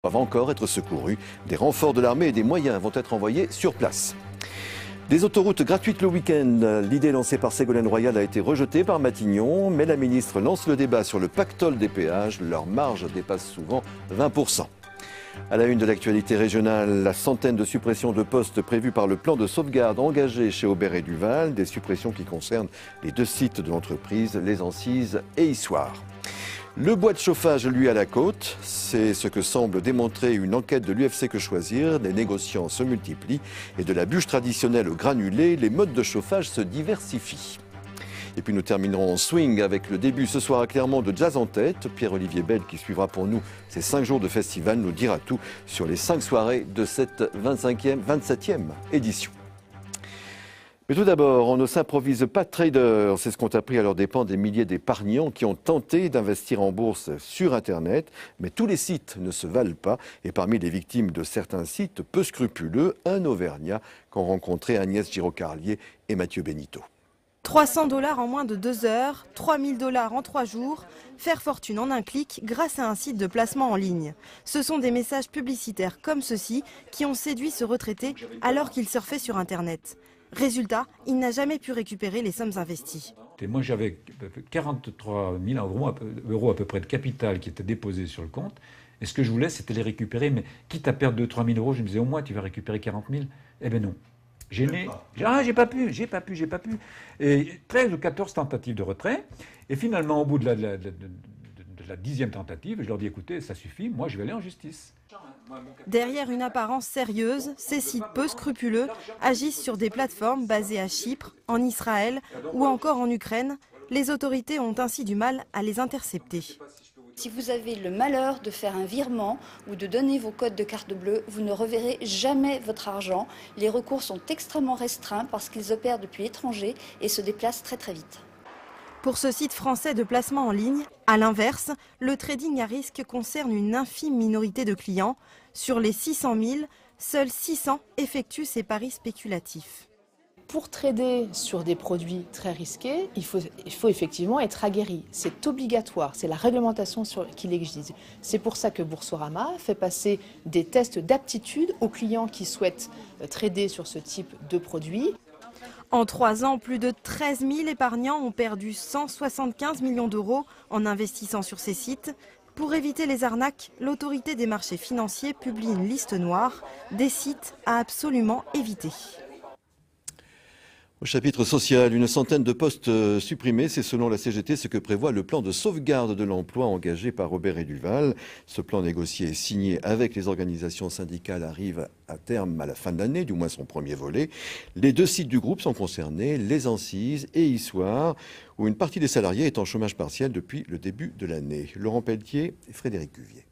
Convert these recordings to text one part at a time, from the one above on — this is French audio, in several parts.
doivent encore être secourus. Des renforts de l'armée et des moyens vont être envoyés sur place. Des autoroutes gratuites le week-end. L'idée lancée par Ségolène Royal a été rejetée par Matignon, mais la ministre lance le débat sur le pactole des péages. Leur marge dépasse souvent 20%. À la une de l'actualité régionale, la centaine de suppressions de postes prévues par le plan de sauvegarde engagé chez Aubert et Duval, des suppressions qui concernent les 2 sites de l'entreprise, Les Ancises et Issoire. Le bois de chauffage, lui, à la côte, c'est ce que semble démontrer une enquête de l'UFC Que Choisir. Les négociants se multiplient et de la bûche traditionnelle au granulé, les modes de chauffage se diversifient. Et puis nous terminerons en swing avec le début ce soir à Clermont de Jazz en tête. Pierre-Olivier Bell, qui suivra pour nous ces 5 jours de festival, nous dira tout sur les 5 soirées de cette 27e édition. Mais tout d'abord, on ne s'improvise pas trader. C'est ce qu'ont appris à leurs dépens des milliers d'épargnants qui ont tenté d'investir en bourse sur Internet. Mais tous les sites ne se valent pas. Et parmi les victimes de certains sites peu scrupuleux, un Auvergnat qu'ont rencontré Agnès Giraud-Carlier et Mathieu Benito. 300 $ en moins de 2 heures, 3000 $ en 3 jours, faire fortune en un clic grâce à un site de placement en ligne. Ce sont des messages publicitaires comme ceux-ci qui ont séduit ce retraité alors qu'il surfait sur Internet. Résultat, il n'a jamais pu récupérer les sommes investies. Et moi, j'avais 43 000 euros à peu près de capital qui étaient déposés sur le compte. Et ce que je voulais, c'était les récupérer. Mais quitte à perdre 2 000 à 3 000 euros, je me disais, au moins, tu vas récupérer 40 000. Eh bien non. J'ai pas pu. Et 13 ou 14 tentatives de retrait. Et finalement, au bout de la 10e tentative, je leur dis, écoutez, ça suffit, moi, je vais aller en justice. Derrière une apparence sérieuse, ces sites peu scrupuleux agissent sur des plateformes basées à Chypre, en Israël ou encore en Ukraine. Les autorités ont ainsi du mal à les intercepter. Si vous avez le malheur de faire un virement ou de donner vos codes de carte bleue, vous ne reverrez jamais votre argent. Les recours sont extrêmement restreints parce qu'ils opèrent depuis l'étranger et se déplacent très très vite. Pour ce site français de placement en ligne, à l'inverse, le trading à risque concerne une infime minorité de clients. Sur les 600 000, seuls 600 effectuent ces paris spéculatifs. Pour trader sur des produits très risqués, il faut effectivement être aguerri. C'est obligatoire, c'est la réglementation qui l'exige. C'est pour ça que Boursorama fait passer des tests d'aptitude aux clients qui souhaitent trader sur ce type de produits. En 3 ans, plus de 13 000 épargnants ont perdu 175 millions d'euros en investissant sur ces sites. Pour éviter les arnaques, l'autorité des marchés financiers publie une liste noire des sites à absolument éviter. Au chapitre social, une centaine de postes supprimés, c'est selon la CGT ce que prévoit le plan de sauvegarde de l'emploi engagé par Aubert et Duval. Ce plan négocié et signé avec les organisations syndicales arrive à terme à la fin de l'année, du moins son premier volet. Les 2 sites du groupe sont concernés, Les Ancises et Issoire, où une partie des salariés est en chômage partiel depuis le début de l'année. Laurent Pelletier et Frédéric Cuvier.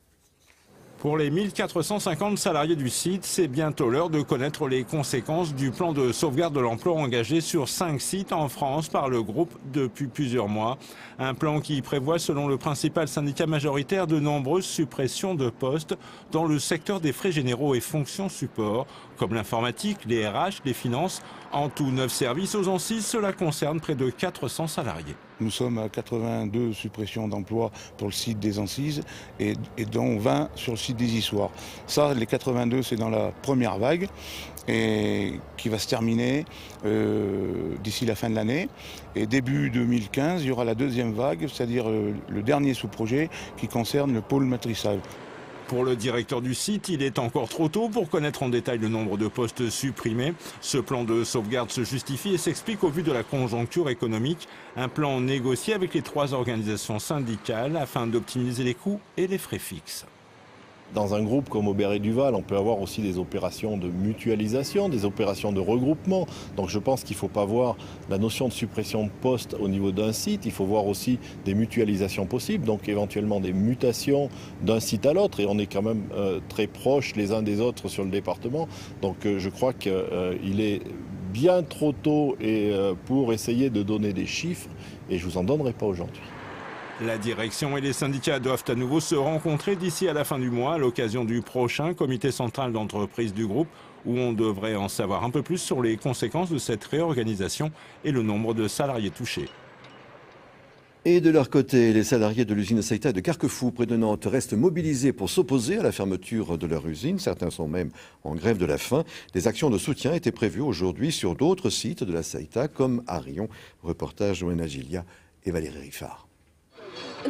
Pour les 1450 salariés du site, c'est bientôt l'heure de connaître les conséquences du plan de sauvegarde de l'emploi engagé sur 5 sites en France par le groupe depuis plusieurs mois. Un plan qui prévoit, selon le principal syndicat majoritaire, de nombreuses suppressions de postes dans le secteur des frais généraux et fonctions support, comme l'informatique, les RH, les finances. En tout, 9 services aux Ancises, cela concerne près de 400 salariés. Nous sommes à 82 suppressions d'emplois pour le site des Ancises et dont 20 sur le site des Issoires. Ça, les 82, c'est dans la première vague et qui va se terminer d'ici la fin de l'année. Et début 2015, il y aura la 2e vague, c'est-à-dire le dernier sous-projet qui concerne le pôle matrissage. Pour le directeur du site, il est encore trop tôt pour connaître en détail le nombre de postes supprimés. Ce plan de sauvegarde se justifie et s'explique au vu de la conjoncture économique. Un plan négocié avec les 3 organisations syndicales afin d'optimiser les coûts et les frais fixes. Dans un groupe comme Aubert et Duval, on peut avoir aussi des opérations de mutualisation, des opérations de regroupement. Donc je pense qu'il ne faut pas voir la notion de suppression de postes au niveau d'un site, il faut voir aussi des mutualisations possibles, donc éventuellement des mutations d'un site à l'autre. Et on est quand même très proches les uns des autres sur le département. Donc je crois qu'il est bien trop tôt pour essayer de donner des chiffres et je ne vous en donnerai pas aujourd'hui. La direction et les syndicats doivent à nouveau se rencontrer d'ici à la fin du mois à l'occasion du prochain comité central d'entreprise du groupe où on devrait en savoir un peu plus sur les conséquences de cette réorganisation et le nombre de salariés touchés. Et de leur côté, les salariés de l'usine Seita de Carquefou, près de Nantes, restent mobilisés pour s'opposer à la fermeture de leur usine. Certains sont même en grève de la faim. Des actions de soutien étaient prévues aujourd'hui sur d'autres sites de la Seita, comme à Rion. Reportage Johanna Gilia et Valérie Riffard.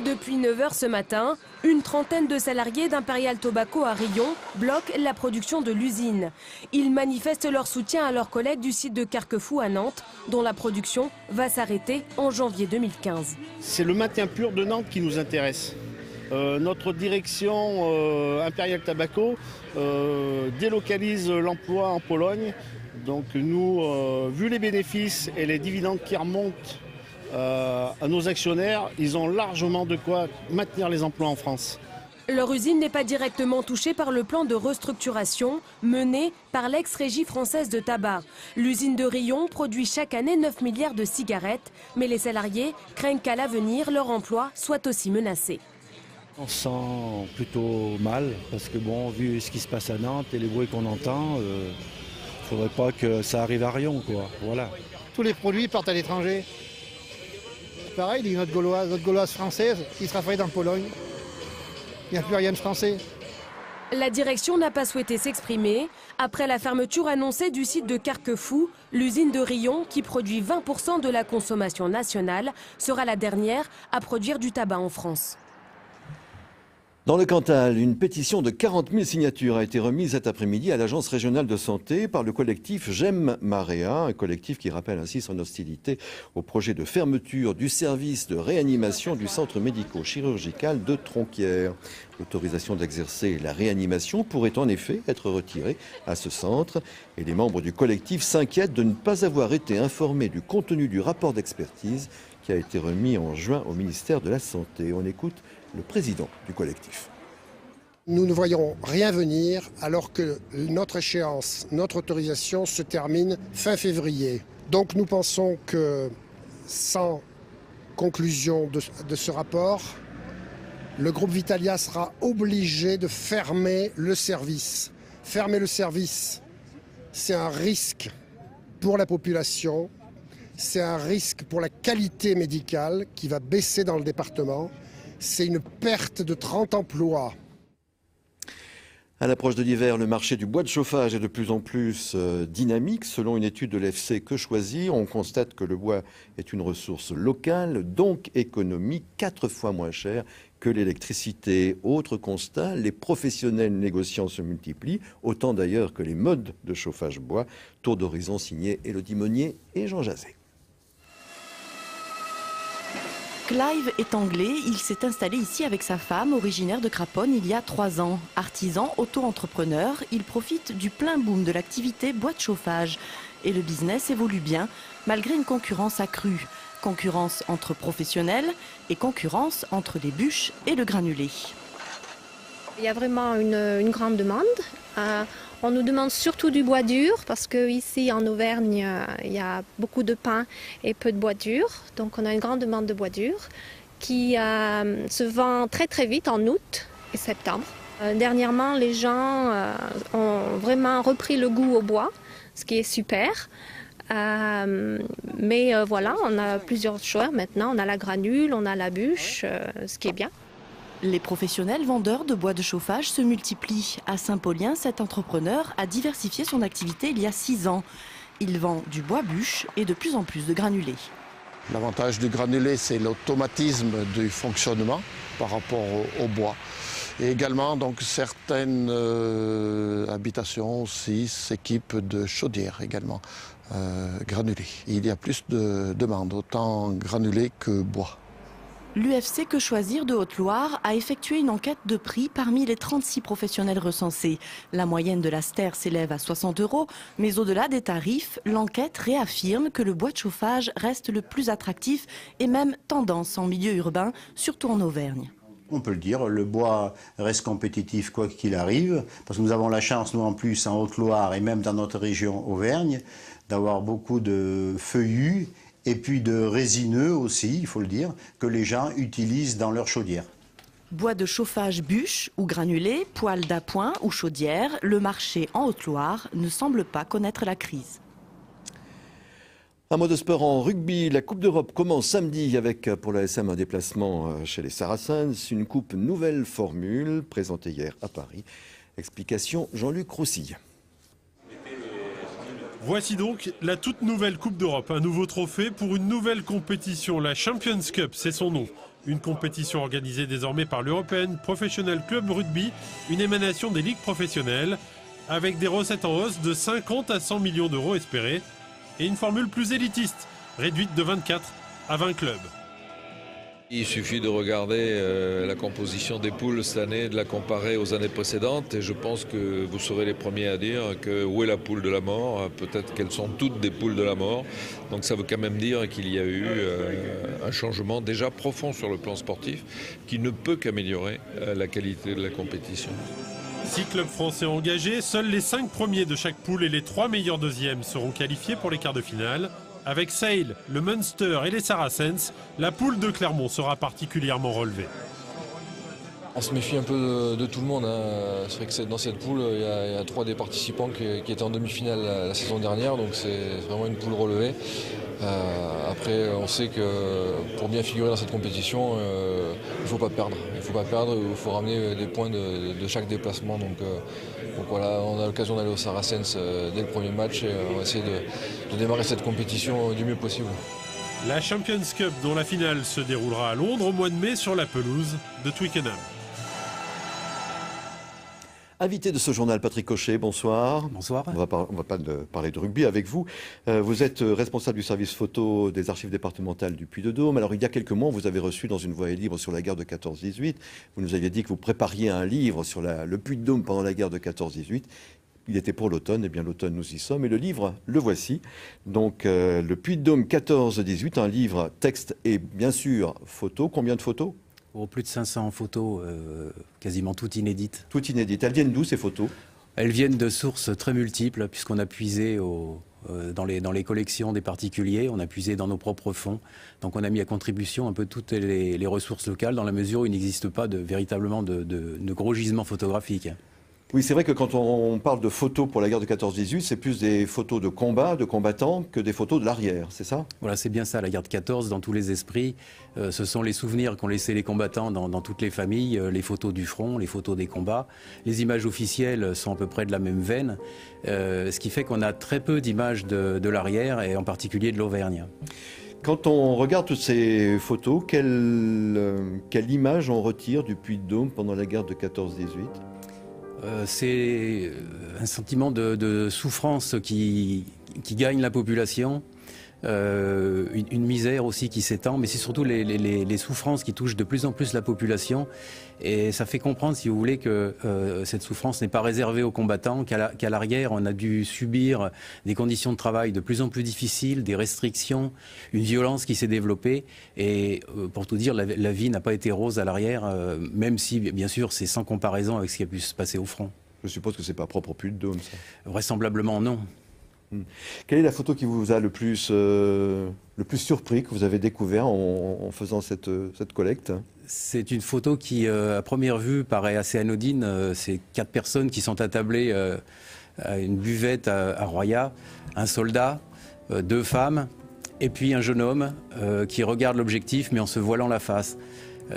Depuis 9h ce matin, une trentaine de salariés d'Imperial Tobacco à Rion bloquent la production de l'usine. Ils manifestent leur soutien à leurs collègues du site de Carquefou à Nantes, dont la production va s'arrêter en janvier 2015. C'est le maintien pur de Nantes qui nous intéresse. Notre direction Imperial Tobacco délocalise l'emploi en Pologne. Donc nous, vu les bénéfices et les dividendes qui remontent à nos actionnaires, ils ont largement de quoi maintenir les emplois en France. Leur usine n'est pas directement touchée par le plan de restructuration mené par l'ex-régie française de tabac. L'usine de Rion produit chaque année 9 milliards de cigarettes, mais les salariés craignent qu'à l'avenir, leur emploi soit aussi menacé. On se sent plutôt mal parce que bon, vu ce qui se passe à Nantes et les bruits qu'on entend, il ne faudrait pas que ça arrive à Rion, quoi. Voilà. Tous les produits partent à l'étranger. Pareil, notre gauloise française, qui sera faite en Pologne. Il n'y a plus rien de français. La direction n'a pas souhaité s'exprimer. Après la fermeture annoncée du site de Carquefou, l'usine de Rion, qui produit 20% de la consommation nationale, sera la dernière à produire du tabac en France. Dans le Cantal, une pétition de 40 000 signatures a été remise cet après-midi à l'Agence régionale de santé par le collectif J'aime Marea, un collectif qui rappelle ainsi son hostilité au projet de fermeture du service de réanimation du centre médico-chirurgical de Tronquières. L'autorisation d'exercer la réanimation pourrait en effet être retirée à ce centre et les membres du collectif s'inquiètent de ne pas avoir été informés du contenu du rapport d'expertise qui a été remis en juin au ministère de la Santé. On écoute le président du collectif. Nous ne voyons rien venir alors que notre échéance, notre autorisation se termine fin février. Donc nous pensons que sans conclusion de ce rapport, le groupe Vitalia sera obligé de fermer le service. Fermer le service, c'est un risque pour la population, c'est un risque pour la qualité médicale qui va baisser dans le département. C'est une perte de 30 emplois. À l'approche de l'hiver, le marché du bois de chauffage est de plus en plus dynamique. Selon une étude de l'FC Que Choisir, on constate que le bois est une ressource locale, donc économique, 4 fois moins chère que l'électricité. Autre constat, les professionnels négociants se multiplient, autant d'ailleurs que les modes de chauffage bois. Tour d'horizon signé Élodie Monnier et Jean Jazet. Clive est anglais, il s'est installé ici avec sa femme, originaire de Craponne, il y a 3 ans. Artisan, auto-entrepreneur, il profite du plein boom de l'activité bois de chauffage. Et le business évolue bien, malgré une concurrence accrue. Concurrence entre professionnels et concurrence entre les bûches et le granulé. Il y a vraiment une grande demande. On nous demande surtout du bois dur parce qu'ici en Auvergne, il y a beaucoup de pins et peu de bois dur. Donc on a une grande demande de bois dur qui se vend très très vite en août et septembre. Dernièrement, les gens ont vraiment repris le goût au bois, ce qui est super. Mais voilà, on a plusieurs choix maintenant. On a la granule, on a la bûche, ce qui est bien. Les professionnels vendeurs de bois de chauffage se multiplient. À Saint-Paulien, cet entrepreneur a diversifié son activité il y a 6 ans. Il vend du bois bûche et de plus en plus de granulés. L'avantage du granulé, c'est l'automatisme du fonctionnement par rapport au bois. Et également, donc, certaines habitations aussi s'équipent de chaudières également granulées. Il y a plus de demandes, autant granulés que bois. L'UFC Que Choisir de Haute-Loire a effectué une enquête de prix parmi les 36 professionnels recensés. La moyenne de la STER s'élève à 60 €, mais au-delà des tarifs, l'enquête réaffirme que le bois de chauffage reste le plus attractif et même tendance en milieu urbain, surtout en Auvergne. On peut le dire, le bois reste compétitif quoi qu'il arrive, parce que nous avons la chance, nous en plus, en Haute-Loire et même dans notre région Auvergne, d'avoir beaucoup de feuillus et puis de résineux aussi, il faut le dire, que les gens utilisent dans leur chaudière. Bois de chauffage bûche ou granulé, poêle d'appoint ou chaudière, le marché en Haute-Loire ne semble pas connaître la crise. Un mot de sport en rugby. La Coupe d'Europe commence samedi avec pour la SM un déplacement chez les Saracens. Une coupe nouvelle formule présentée hier à Paris. Explication Jean-Luc Roussille. Voici donc la toute nouvelle Coupe d'Europe. Un nouveau trophée pour une nouvelle compétition. La Champions Cup, c'est son nom. Une compétition organisée désormais par l'European Professional Club Rugby, une émanation des ligues professionnelles, avec des recettes en hausse de 50 à 100 millions d'euros espérés. Et une formule plus élitiste, réduite de 24 à 20 clubs. Il suffit de regarder la composition des poules cette année, de la comparer aux années précédentes, et je pense que vous serez les premiers à dire que où est la poule de la mort. Peut-être qu'elles sont toutes des poules de la mort. Donc ça veut quand même dire qu'il y a eu un changement déjà profond sur le plan sportif qui ne peut qu'améliorer la qualité de la compétition. 6 clubs français engagés, seuls les 5 premiers de chaque poule et les 3 meilleurs deuxièmes seront qualifiés pour les quarts de finale. Avec Sale, le Munster et les Saracens, la poule de Clermont sera particulièrement relevée. On se méfie un peu de tout le monde. C'est vrai que dans cette poule, il y a 3 des participants qui étaient en demi-finale la saison dernière, donc c'est vraiment une poule relevée. Après, on sait que pour bien figurer dans cette compétition, il ne faut pas perdre. Il faut ramener des points de chaque déplacement. Donc voilà, on a l'occasion d'aller au Saracens dès le premier match et on va essayer de démarrer cette compétition du mieux possible. La Champions Cup, dont la finale se déroulera à Londres au mois de mai sur la pelouse de Twickenham. Invité de ce journal, Patrick Cochet, bonsoir. Bonsoir. On va parler de rugby avec vous. Vous êtes responsable du service photo des archives départementales du Puy-de-Dôme. Alors il y a quelques mois, vous avez reçu dans Une Voix est libre sur la guerre de 14-18. Vous nous aviez dit que vous prépariez un livre sur le Puy-de-Dôme pendant la guerre de 14-18. Il était pour l'automne, et bien l'automne nous y sommes. Et le livre, le voici. Donc le Puy-de-Dôme 14-18, un livre texte et bien sûr photo. Combien de photos ? Plus de 500 photos, quasiment toutes inédites. Toutes inédites. Elles viennent d'où ces photos ? Elles viennent de sources très multiples, puisqu'on a puisé dans les collections des particuliers, on a puisé dans nos propres fonds. Donc on a mis à contribution un peu toutes les ressources locales, dans la mesure où il n'existe pas véritablement de gros gisements photographiques. Oui, c'est vrai que quand on parle de photos pour la guerre de 14-18, c'est plus des photos de combat, de combattants, que des photos de l'arrière, c'est ça ? Voilà, c'est bien ça, la guerre de 14, dans tous les esprits. Ce sont les souvenirs qu'ont laissés les combattants dans toutes les familles, les photos du front, les photos des combats. Les images officielles sont à peu près de la même veine, ce qui fait qu'on a très peu d'images de l'arrière, et en particulier de l'Auvergne. Quand on regarde toutes ces photos, quelle image on retire du Puy-de-Dôme pendant la guerre de 14-18 ? C'est un sentiment de souffrance qui gagne la population, une misère aussi qui s'étend, mais c'est surtout les souffrances qui touchent de plus en plus la population. Et ça fait comprendre, si vous voulez, que cette souffrance n'est pas réservée aux combattants, qu'à l'arrière, on a dû subir des conditions de travail de plus en plus difficiles, des restrictions, une violence qui s'est développée. Et pour tout dire, la vie n'a pas été rose à l'arrière, même si, bien sûr, c'est sans comparaison avec ce qui a pu se passer au front. Je suppose que c'est pas propre au Puy-de-Dôme, ça. Vraisemblablement, non. Quelle est la photo qui vous a le plus surpris, que vous avez découvert en faisant cette collecte ? C'est une photo qui, à première vue, paraît assez anodine. C'est 4 personnes qui sont attablées à une buvette à Roya, un soldat, 2 femmes, et puis un jeune homme qui regarde l'objectif, mais en se voilant la face.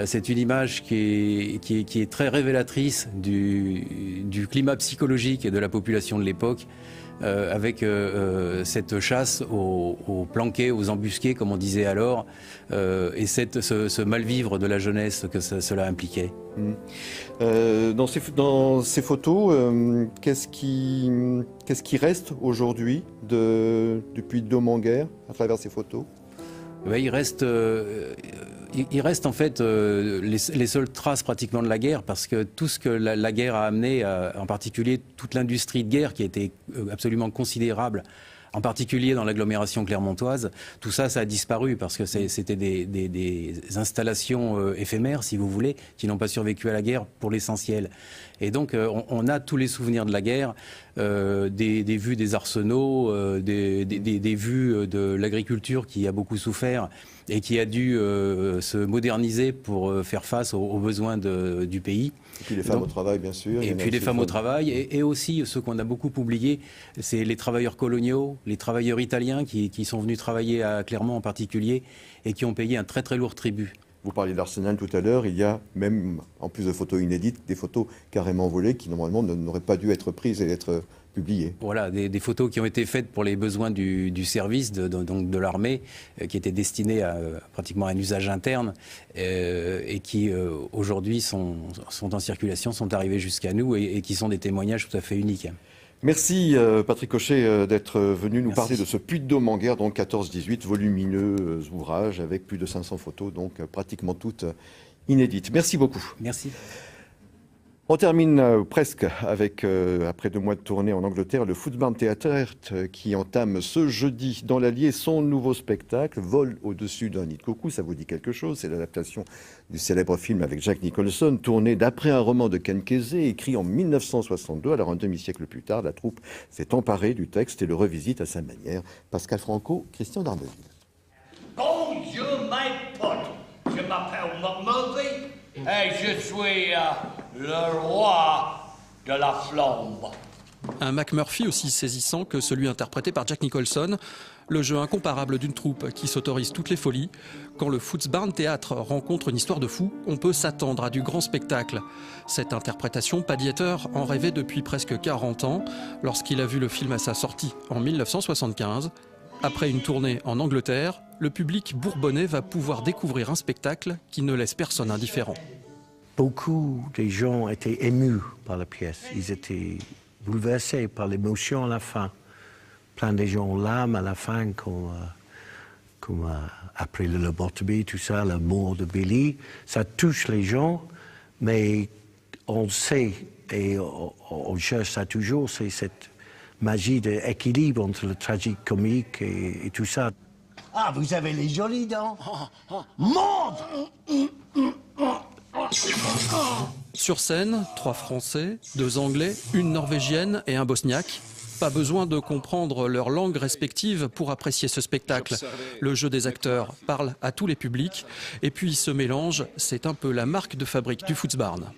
C'est une image qui est très révélatrice du climat psychologique de la population de l'époque, avec cette chasse aux planqués, aux embusqués, comme on disait alors, et ce mal-vivre de la jeunesse que cela impliquait. Dans ces photos, qu'est-ce qui reste aujourd'hui du Puy-de-Dôme en guerre, à travers ces photos ? Il reste en fait les seules traces pratiquement de la guerre, parce que tout ce que la guerre a amené, en particulier toute l'industrie de guerre qui a été absolument considérable, en particulier dans l'agglomération clermontoise, tout ça, ça a disparu parce que c'était des installations éphémères, si vous voulez, qui n'ont pas survécu à la guerre pour l'essentiel. Et donc, on a tous les souvenirs de la guerre, des vues des arsenaux, des vues de l'agriculture qui a beaucoup souffert, et qui a dû se moderniser pour faire face aux besoins du pays. Et puis les femmes au travail, bien sûr. Et puis les femmes au travail, et aussi ceux qu'on a beaucoup oubliés, c'est les travailleurs coloniaux, les travailleurs italiens qui sont venus travailler à Clermont en particulier, et qui ont payé un très très lourd tribut. Vous parliez d'Arsenal tout à l'heure, il y a même, en plus de photos inédites, des photos carrément volées qui normalement n'auraient pas dû être prises et être publiées. Voilà, des photos qui ont été faites pour les besoins du service, donc de l'armée, qui étaient destinées pratiquement à un usage interne, et qui aujourd'hui sont en circulation, sont arrivées jusqu'à nous, et qui sont des témoignages tout à fait uniques. Merci Patrick Cochet d'être venu nous parler de ce Puy-de-Dôme en guerre, donc 14-18, volumineux ouvrage avec plus de 500 photos, donc pratiquement toutes inédites. Merci beaucoup. Merci. On termine presque avec, après 2 mois de tournée en Angleterre, le Footsbarn Theatre qui entame ce jeudi dans l'Allier son nouveau spectacle, Vol au-dessus d'un nid de coucou. Ça vous dit quelque chose? C'est l'adaptation du célèbre film avec Jack Nicholson, tourné d'après un roman de Ken Kesey, écrit en 1962. Alors un demi-siècle plus tard, la troupe s'est emparée du texte et le revisite à sa manière. Pascal Franco, Christian Darneville. Bonjour my pote, je m'appelle McMurphy et je suis le roi de la flambe. Un McMurphy aussi saisissant que celui interprété par Jack Nicholson, le jeu incomparable d'une troupe qui s'autorise toutes les folies. Quand le Footsbarn Theatre rencontre une histoire de fou, on peut s'attendre à du grand spectacle. Cette interprétation, Paddy Hatter en rêvait depuis presque 40 ans, lorsqu'il a vu le film à sa sortie en 1975. Après une tournée en Angleterre, le public bourbonnais va pouvoir découvrir un spectacle qui ne laisse personne indifférent. Beaucoup des gens étaient émus par la pièce. Ils étaient bouleversés par l'émotion à la fin. Plein de gens ont larmes à la fin, comme après le lobotomie, tout ça, la mort de Billy. Ça touche les gens, mais on sait et on cherche ça toujours, c'est cette magie d'équilibre entre le tragique comique et tout ça. Ah, vous avez les jolies dents. Monde! Sur scène, 3 Français, 2 Anglais, une Norvégienne et un Bosniaque. Pas besoin de comprendre leur langue respective pour apprécier ce spectacle. Le jeu des acteurs parle à tous les publics. Et puis ce mélange, c'est un peu la marque de fabrique du Footsbarn.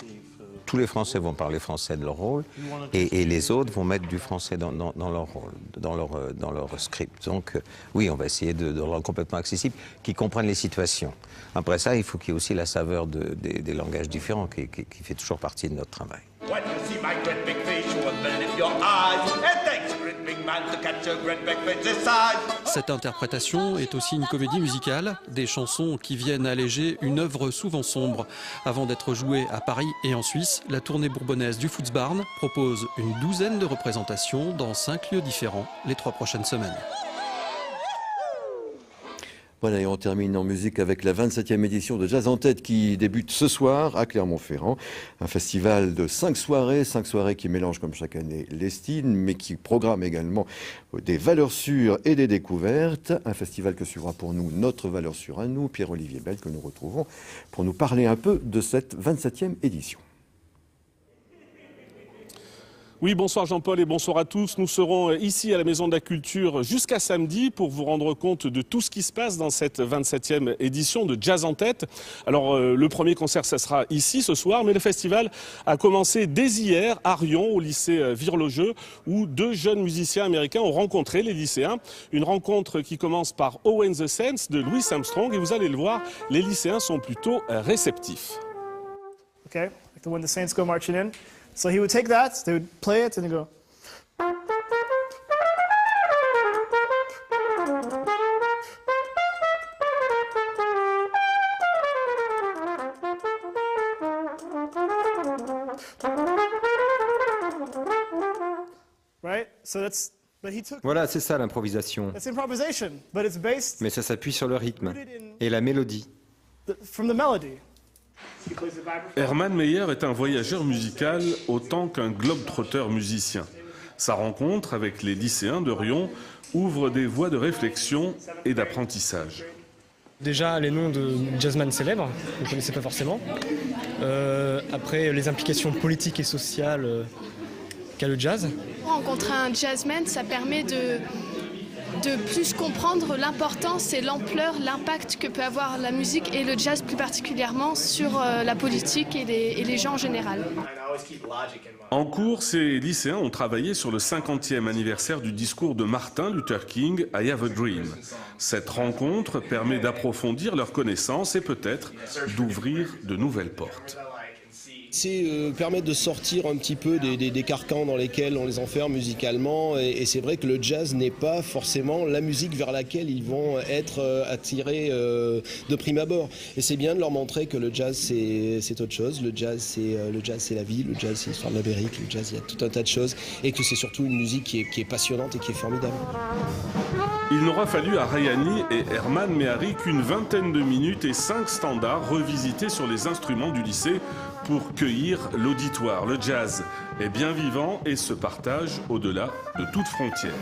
Tous les Français vont parler français de leur rôle et les autres vont mettre du français dans leur rôle, dans leur script. Donc oui, on va essayer de le rendre complètement accessible, qu'ils comprennent les situations. Après ça, il faut qu'il y ait aussi la saveur des langages différents qui fait toujours partie de notre travail. Cette interprétation est aussi une comédie musicale, des chansons qui viennent alléger une œuvre souvent sombre. Avant d'être jouée à Paris et en Suisse, la tournée bourbonnaise du Footsbarn propose une 12aine de représentations dans 5 lieux différents les 3 prochaines semaines. Voilà, et on termine en musique avec la 27e édition de Jazz en Tête qui débute ce soir à Clermont-Ferrand. Un festival de 5 soirées qui mélangent comme chaque année les styles, mais qui programme également des valeurs sûres et des découvertes. Un festival que suivra pour nous notre valeur sûre à nous, Pierre-Olivier Bell, que nous retrouvons pour nous parler un peu de cette 27e édition. Oui, bonsoir Jean-Paul et bonsoir à tous. Nous serons ici à la Maison de la Culture jusqu'à samedi pour vous rendre compte de tout ce qui se passe dans cette 27e édition de Jazz en Tête. Alors, le premier concert, ça sera ici ce soir, mais le festival a commencé dès hier à Rion, au lycée Virlogeux, où 2 jeunes musiciens américains ont rencontré les lycéens. Une rencontre qui commence par Oh and the Saints de Louis Armstrong, et vous allez le voir, les lycéens sont plutôt réceptifs. Okay, like when the Saints go marching in. So he would take that, they would play it, and he'd go. Right? So that's. But he took. Voilà, c'est ça l'improvisation. It's improvisation, but it's based. Mais ça s'appuie sur le rythme et la mélodie. From the melody. Herman Meyer est un voyageur musical autant qu'un globe-trotteur musicien. Sa rencontre avec les lycéens de Rion ouvre des voies de réflexion et d'apprentissage. Déjà, les noms de jazzman célèbres, vous ne connaissez pas forcément. Après, les implications politiques et sociales qu'a le jazz. Rencontrer un jazzman, ça permet de plus comprendre l'importance et l'ampleur, l'impact que peut avoir la musique et le jazz plus particulièrement sur la politique et les gens en général. En cours, ces lycéens ont travaillé sur le 50e anniversaire du discours de Martin Luther King, I Have a Dream. Cette rencontre permet d'approfondir leurs connaissances et peut-être d'ouvrir de nouvelles portes. C'est permettre de sortir un petit peu des carcans dans lesquels on les enferme musicalement, et c'est vrai que le jazz n'est pas forcément la musique vers laquelle ils vont être attirés de prime abord. Et c'est bien de leur montrer que le jazz c'est autre chose, le jazz c'est la vie, le jazz c'est l'histoire de l'Amérique, le jazz il y a tout un tas de choses, et que c'est surtout une musique qui est passionnante et qui est formidable. Il n'aura fallu à Ryan Lee et Herman Mehari qu'une vingtaine de minutes et 5 standards revisités sur les instruments du lycée pour cueillir l'auditoire. Le jazz est bien vivant et se partage au-delà de toute frontière.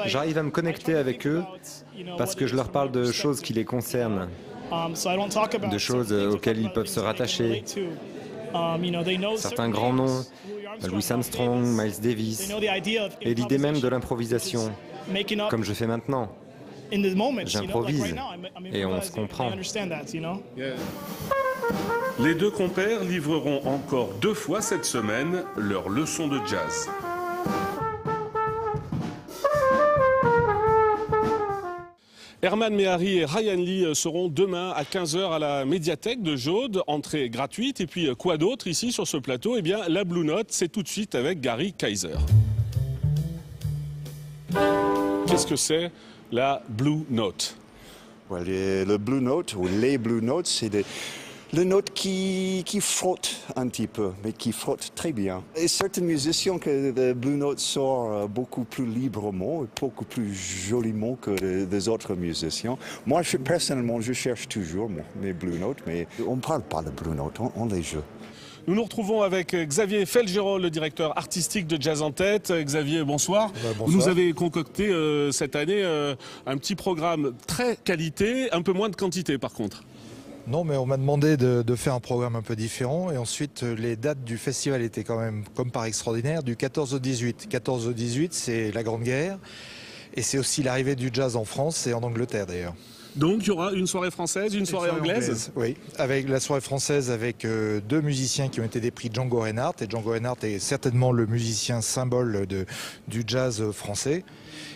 J'arrive à me connecter avec eux parce que je leur parle de choses qui les concernent, de choses auxquelles ils peuvent se rattacher. Certains grands noms, Louis Armstrong, Miles Davis, et l'idée même de l'improvisation, comme je fais maintenant. J'improvise et on se comprend. Les deux compères livreront encore 2 fois cette semaine leur leçon de jazz. Herman Mehari et Ryan Lee seront demain à 15h à la médiathèque de Jaude, entrée gratuite. Et puis quoi d'autre ici sur ce plateau? Eh bien la Blue Note, c'est tout de suite avec Gary Kaiser. Qu'est-ce que c'est la Blue Note? Le Blue Note, ou les Blue Notes, c'est les notes qui frottent un petit peu, mais qui frottent très bien. Et certains musiciens que le Blue Note sort beaucoup plus librement, beaucoup plus joliment que les autres musiciens. Moi, personnellement, je cherche toujours mes Blue Notes, mais on ne parle pas de Blue Note, on les joue. Nous nous retrouvons avec Xavier Felgerol, le directeur artistique de Jazz en Tête. Xavier, bonsoir. Bonsoir. Vous nous avez concocté cette année un petit programme très qualité, un peu moins de quantité par contre. Non, mais on m'a demandé de faire un programme un peu différent. Et ensuite, les dates du festival étaient quand même, comme par extraordinaire, du 14 au 18. 14 au 18, c'est la Grande Guerre. Et c'est aussi l'arrivée du jazz en France et en Angleterre d'ailleurs. Donc il y aura une soirée française, une soirée anglaise. Oui, avec la soirée française avec 2 musiciens qui ont été des prix Django Reinhardt. Et Django Reinhardt est certainement le musicien symbole du jazz français.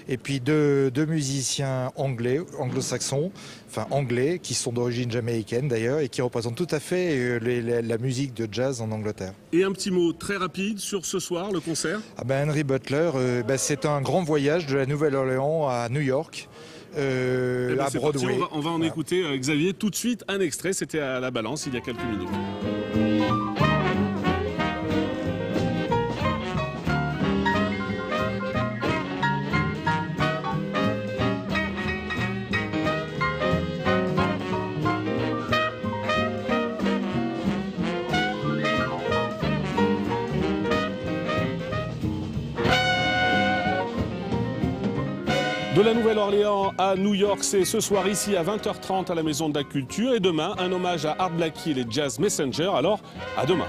Et puis deux musiciens anglo-saxons, enfin anglais, qui sont d'origine jamaïcaine d'ailleurs, et qui représentent tout à fait la musique de jazz en Angleterre. Et un petit mot très rapide sur ce soir, le concert. Henry Butler, c'est un grand voyage de la Nouvelle-Orléans à New York. À Broadway. On va en écouter, Xavier, tout de suite un extrait. C'était à la Balance il y a quelques minutes. De la Nouvelle-Orléans à New York, c'est ce soir ici à 20h30 à la Maison de la Culture. Et demain, un hommage à Art Blakey et les Jazz Messenger. Alors, à demain.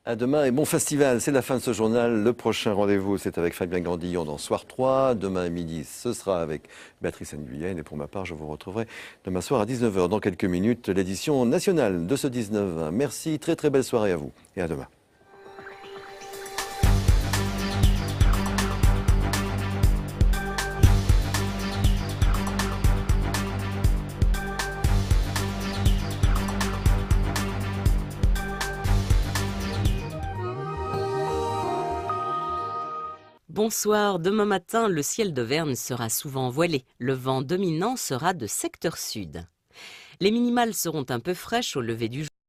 À demain et bon festival. C'est la fin de ce journal. Le prochain rendez-vous, c'est avec Fabien Grandillon dans Soir 3. Demain à midi, ce sera avec Béatrice Nguyen. Et pour ma part, je vous retrouverai demain soir à 19h. Dans quelques minutes, l'édition nationale de ce 19. Merci, très très belle soirée à vous. Et à demain. Bonsoir, demain matin, le ciel d'Auvergne sera souvent voilé. Le vent dominant sera de secteur sud. Les minimales seront un peu fraîches au lever du jour.